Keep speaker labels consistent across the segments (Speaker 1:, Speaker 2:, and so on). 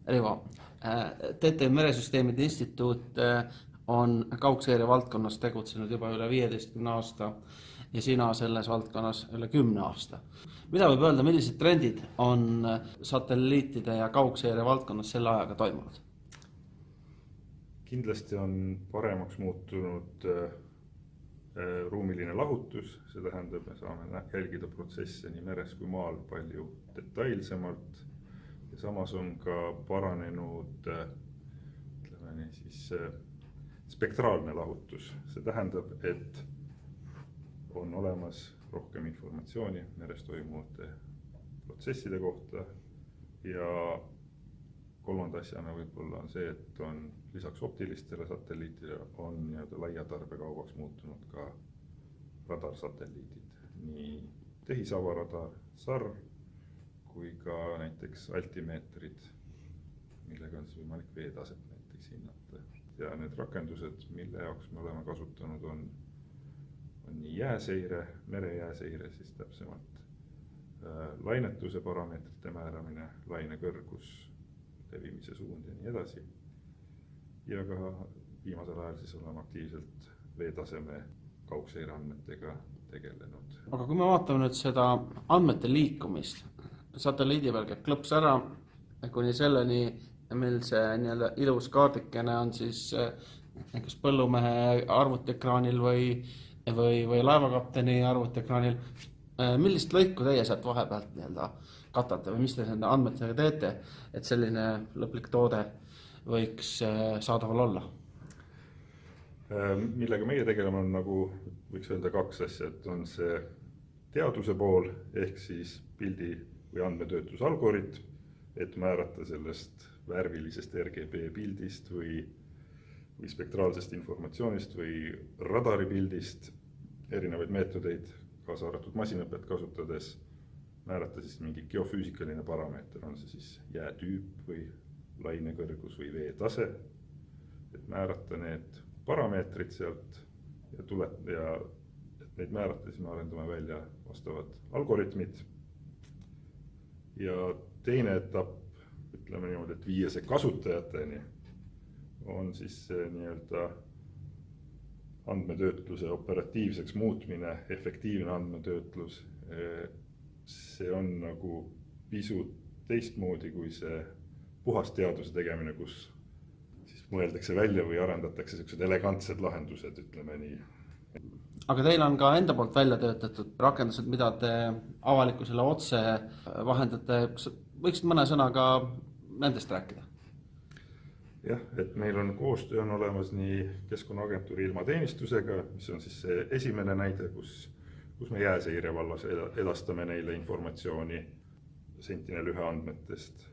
Speaker 1: Rivo, TT Meresüsteemide Instituut on kaugseire valdkonnas tegutsenud juba üle 15 aasta ja sina selles valdkonnas üle 10 aasta. Mida võib öelda, millised trendid on satelliitide ja kaugseire valdkonnas selle ajaga toimunud?
Speaker 2: Kindlasti on paremaks muutunud ruumiline lahutus, see tähendab, me saame jälgida protsesse nii meres kui maal palju detailsemalt ja samas on ka paranenud spektraalne lahutus. See tähendab, et on olemas rohkem informatsiooni meres toimuvate protsesside kohta ja kolmanda asjana võib-olla on see, et on lisaks optilistele satelliitidele on laia tarbekaubaks muutunud ka radarsatelliidid. Nii tehisavaradar, SAR kui ka näiteks altimeetrid, millega on võimalik veetaset näiteks hinnata. Ja need rakendused, mille jaoks me oleme kasutanud, on nii jääseire, merejääseire, siis täpsemalt lainetuse parameetrite määramine, laine kõrgus, levimise suund ja nii edasi. Ja ka viimasel ajal siis oleme aktiivselt veetaseme kaugseire andmetega tegelenud.
Speaker 1: Aga kui me vaatame nüüd seda andmete liikumist, satelliidi peal käib klõps ära kuni selleni, mil see ilus kaardikene on siis kas põllumehe arvutiekraanil või laevakapteni arvutiekraanil. Millist lõiku teie sealt vahepealt katate või mis te nende andmetega teete, et selline lõplik toode võiks saadaval olla?
Speaker 2: Millega meie tegeleme on võiks öelda kaks asja, et on see teaduse pool ehk siis pildi või andmetöötlusalgoritm, et määrata sellest värvilisest RGB pildist või spektraalsest informatsioonist või radaripildist erinevaid meetodeid, kaasa arvatud masinõpet kasutades, määrata siis mingi geofüüsikaline parameeter, on see siis jäätüüp või lainekõrgus või veetase, et määrata need parameetrid sealt ja et neid määrata, siis me arendame välja vastavad algoritmid. Ja teine etapp, ütleme niimoodi, et viia see kasutajateni, on siis andmetöötluse operatiivseks muutmine, efektiivne andmetöötlus. See on pisut teistmoodi kui see puhas teaduse tegemine, kus siis mõeldakse välja või arendatakse sellised elegantsed lahendused, ütleme nii.
Speaker 1: Aga teil on ka enda poolt välja töötatud rakendused, mida te avalikkusele otse vahendate. Võiksid mõne sõnaga nendest rääkida?
Speaker 2: Jah, et meil on koostöö on olemas nii Keskkonnaagentuuri ilmateenistusega, mis on siis see esimene näide, kus me jääseire vallas edastame neile informatsiooni Sentinel-1 andmetest.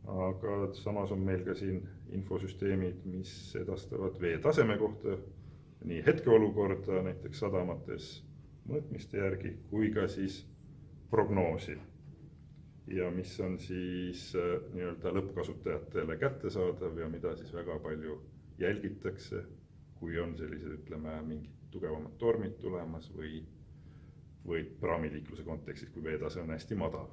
Speaker 2: Aga samas on meil ka siin infosüsteemid, mis edastavad veetaseme kohta, nii hetkeolukorda näiteks sadamates mõõtmiste järgi, kui ka siis prognoosi. Ja mis on siis lõppkasutajatele kättesaadav ja mida siis väga palju jälgitakse, kui on sellised, ütleme, mingid tugevamad tormid tulemas või praamiliikluse kontekstis, kui veetase on hästi madal.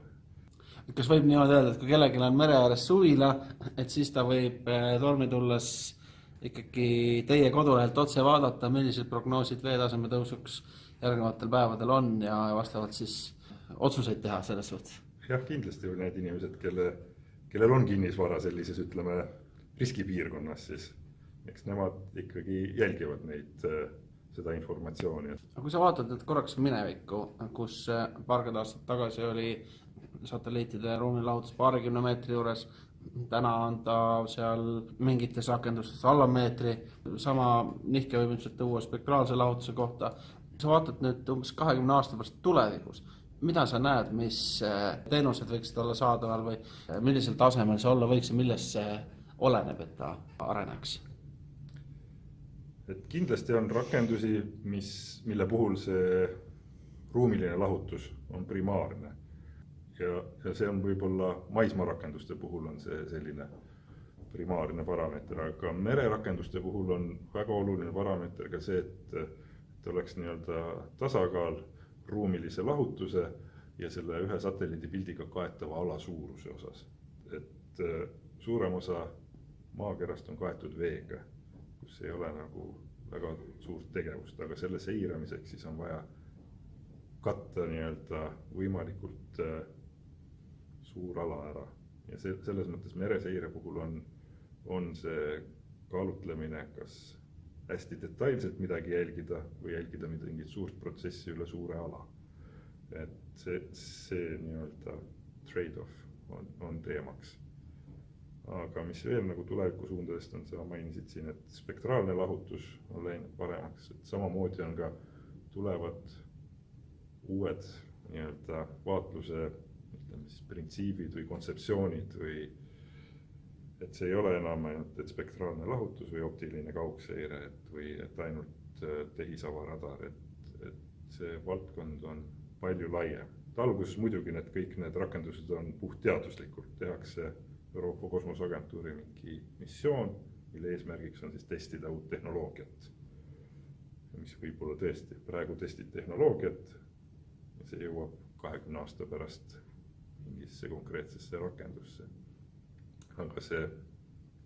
Speaker 1: Kas võib niimoodi öelda, et kui kellelgi on mere ääres suvila, et siis ta võib tormi tulles ikkagi teie kodulehelt otse vaadata, millised prognoosid veetaseme tõusuks järgnevatel päevadel on ja vastavalt siis otsuseid teha selles suhtes?
Speaker 2: Jah, kindlasti on need inimesed, kellel on kinnisvara sellises, ütleme, riskipiirkonnas, siis eks nemad ikkagi jälgivad seda informatsiooni.
Speaker 1: Aga kui sa vaatad nüüd korraks minevikku, kus paarkümmend aastat tagasi oli satelliitide ruumilahutus paarikümne meetri juures, täna on ta seal mingites rakendustes alla meetri, sama nihke võib ilmselt tuua spektraalse lahutuse kohta. Sa vaatad nüüd umbes 20 aasta pärast tulevikus, mida sa näed, mis teenused võiksid olla saadaval või millisel tasemel see olla võiks ja millest see oleneb, et ta areneks?
Speaker 2: Et kindlasti on rakendusi, mille puhul see ruumiline lahutus on primaarne. Ja see on võib-olla maismaarakenduste puhul on see selline primaarne parameeter, aga mererakenduste puhul on väga oluline parameeter ka see, et oleks tasakaal ruumilise lahutuse ja selle ühe satelliidi pildiga kaetava ala suuruse osas. Et suurem osa maakerast on kaetud veega, kus ei ole nagu väga suurt tegevust, aga selle seiramiseks siis on vaja katta nii-öelda võimalikult suur ala ära. Ja selles mõttes mereseire puhul on see kaalutlemine, kas hästi detailselt midagi jälgida või jälgida mingit suurt protsessi üle suure ala. Et see nii-öelda trade-off on teemaks. Aga mis veel nagu tuleviku suundadest on, sa mainisid siin, et spektraalne lahutus on läinud paremaks, et samamoodi on ka tulevad uued nii-öelda vaatluse printsiibid või kontseptsioonid või et see ei ole enam ainult spektraalne lahutus või optiline kaugseire või et ainult tehisavaradar, et see valdkond on palju laiem. Alguses muidugi kõik need rakendused on puhtteaduslikult, tehakse Euroopa Kosmoseagentuuri mingi missioon, mille eesmärgiks on siis testida uut tehnoloogiat, mis võib olla tõesti, praegu testid tehnoloogiat ja see jõuab 20 aasta pärast mingisse konkreetsesse rakendusse. Aga see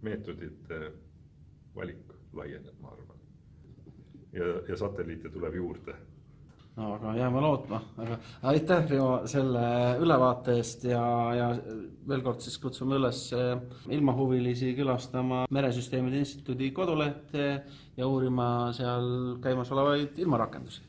Speaker 2: meetodite valik laieneb, ma arvan. Ja satelliite tuleb juurde.
Speaker 1: No, aga jääme lootma, aga aitäh Rivo selle ülevaate eest ja veel kord siis kutsume üles ilmahuvilisi külastama Meresüsteemide Instituudi kodulehte ja uurima seal käimasolevaid ilmarakendusi.